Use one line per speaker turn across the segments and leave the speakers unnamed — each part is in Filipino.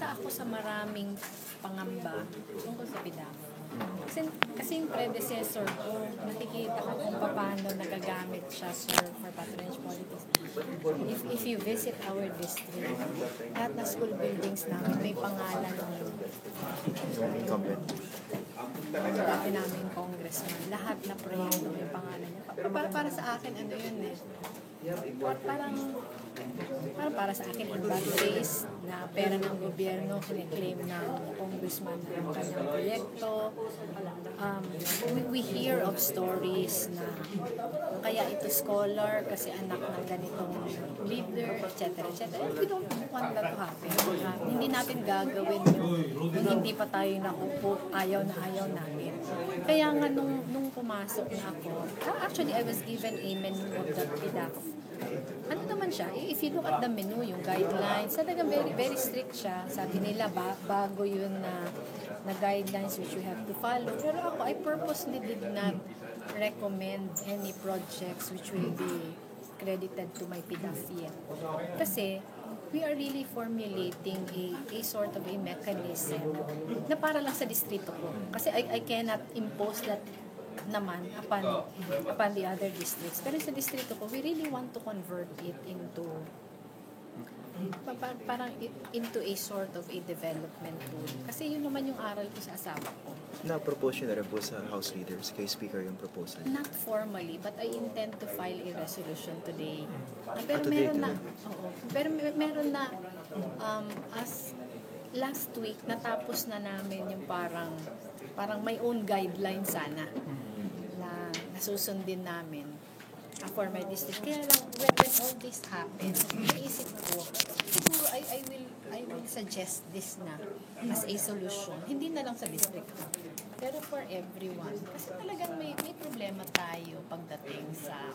isa ako sa maraming pangamba tungkol sa PDAF. Kasi yung predecessor ko, nakikita ko kung paano nagagamit siya for patronage politics. If you visit our district, lahat ng school buildings namin may pangalan ng
Incumbent.
dati namin congressman. Lahat na proyekto may pangalan niya. Para sa akin, ano yun eh. Parang para sa akin, in bad ways na pera ng gobyerno, kiniklaim ng congressman ng kanyang proyekto. We hear of stories na kaya ito scholar kasi anak ng ganitong leader, etc. We don't want that to happen. Hindi natin gagawin yung hindi pa tayo nakupo, ayaw natin. Kaya nga nung pumasok na ako, actually I was given a menu of the PDAF. Ano naman siya? If you look at the menu, yung guidelines, talagang very, very strict siya. Sabi nila, bago yun na guidelines which you have to follow. Pero ako, I purposely did not recommend any projects which will be credited to my PDAF yet. Kasi, we are really formulating a sort of a mechanism na para lang sa distrito ko. Kasi I cannot impose that naman upon the other districts. Pero sa distrito ko, we really want to convert it into into a sort of a development tool. Kasi yun naman yung aral ko sa asawa ko.
Na-propose nyo na rin po sa House leaders, kay Speaker yung proposal?
Not formally, but I intend to file a resolution today. Pero
today,
meron na, pero meron na, as last week, natapos na namin yung parang may own guideline sana na nasusundin namin for my district. Kaya lang, when all this happens, naisip ko, siguro I will suggest this na as a solution. Hindi na lang sa district ko, pero for everyone. Kasi talagang may problema tayo pagdating sa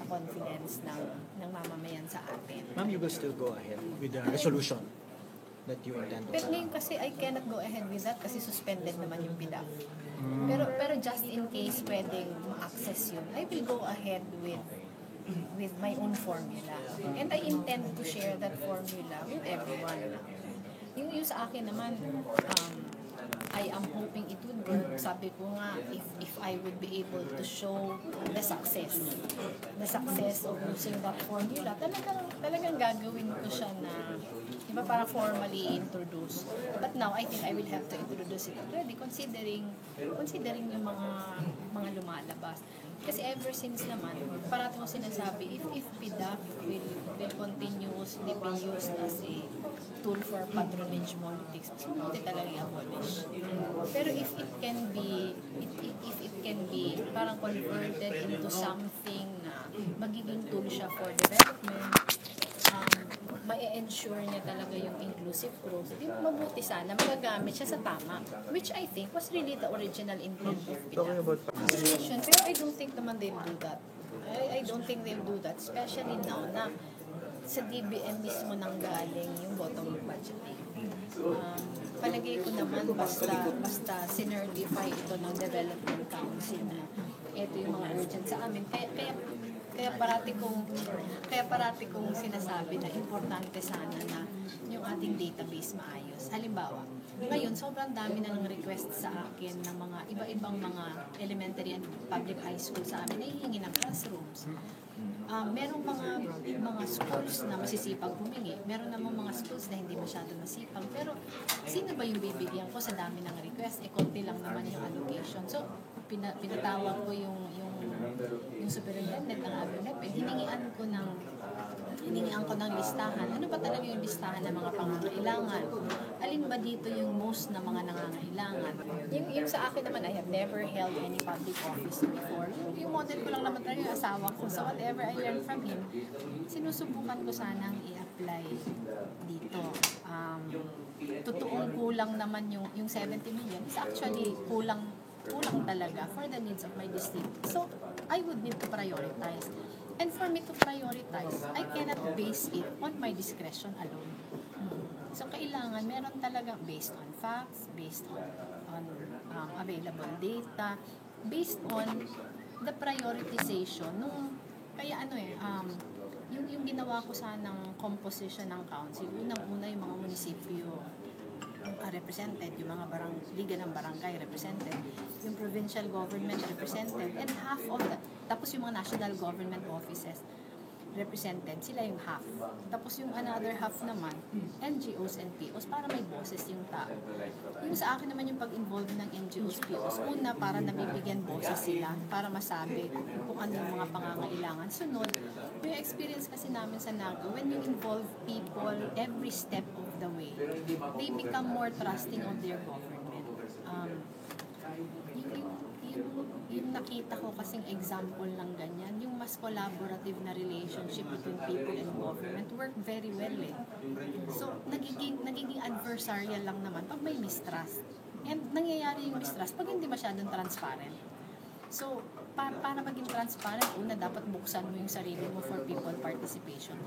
confidence ng mamamayan sa atin.
Ma'am, you will still go ahead with the resolution that you intend to
Pero ngayon kasi I cannot go ahead with that kasi suspended naman yung PDAF. Pero just in case pwedeng ma-access yun, I will go ahead with my own formula. And I intend to share that formula with everyone. Yung sa akin naman, I am hoping it would work. Sabi ko nga, if I would be able to show the success of using that formula, talagang gagawin ko siya na, di ba, para formally introduce. But now, I think I will have to introduce it already, considering yung mga lumalabas. Kasi ever since naman, parati ko sinasabi, if PDAF will continuously be used as a tool for patronage politics, mas mabuti talaga i-abolish. Pero if it can be parang converted into something na magiging tool siya for development, ma-ensure niya talaga yung inclusive growth, di mabuti sana, magagamit siya sa tama, which I think was really the original intent of PDAF. Pero I don't think naman they'll do that. I don't think they'll do that, especially now na sa DBM mismo nang galing yung bottom-up budgeting. Palagay ko naman basta sinertify ito ng Development Council na ito yung mga urgent sa amin. Kaya parati kong sinasabi na importante sana na yung ating database maayos. Halimbawa, ngayon sobrang dami na ng request sa akin ng mga iba-ibang mga elementary and public high school sa amin na hihingi ng classrooms. Merong mga schools na masisipag humingi. Meron namang mga schools na hindi masyado masipag. Pero sino ba yung bibigyan ko sa dami ng request? Konti lang naman yung allocation. So, pinatawag ko yung superintendent ng ABNEP. Hiningian ko ng listahan. Ano ba talaga yung listahan ng mga pangangailangan? Alin ba dito yung most na mga nangangailangan? Yung sa akin naman, I have never held any public office before. Yung model ko lang naman talaga yung asawa ko. So whatever I learned from him, sinusubukan ko sanang i-apply dito. Totoong kulang naman yung 70 million. It's actually kulang talaga for the needs of my district. So, I would need to prioritize. And for me to prioritize, I cannot base it on my discretion alone. So, kailangan meron talaga based on facts, based on available data, based on the prioritization yung ginawa ko sanang composition ng council. Unang-una yung mga munisipyo. represented, yung mga liga ng barangay represented, yung provincial government represented, and half of the, tapos yung mga national government offices represented, sila yung half. Tapos yung another half naman, NGOs and POs, para may boses yung tao. Yung sa akin naman yung pag-involve ng NGOs, POs, una, para nabibigyan boses sila, para masabi kung ano yung mga pangangailangan. Sunod, yung experience kasi namin sa NAGA, when you involve people every step of the way, they become more trusting of their government. Yung nakita ko kasing example ng ganyan, yung mas collaborative na relationship between people and government work very well eh. So, nagiging adversarial lang naman pag may mistrust. And nangyayari yung mistrust pag hindi masyadong transparent. So, para maging transparent, una, dapat buksan mo yung sarili mo for people participation.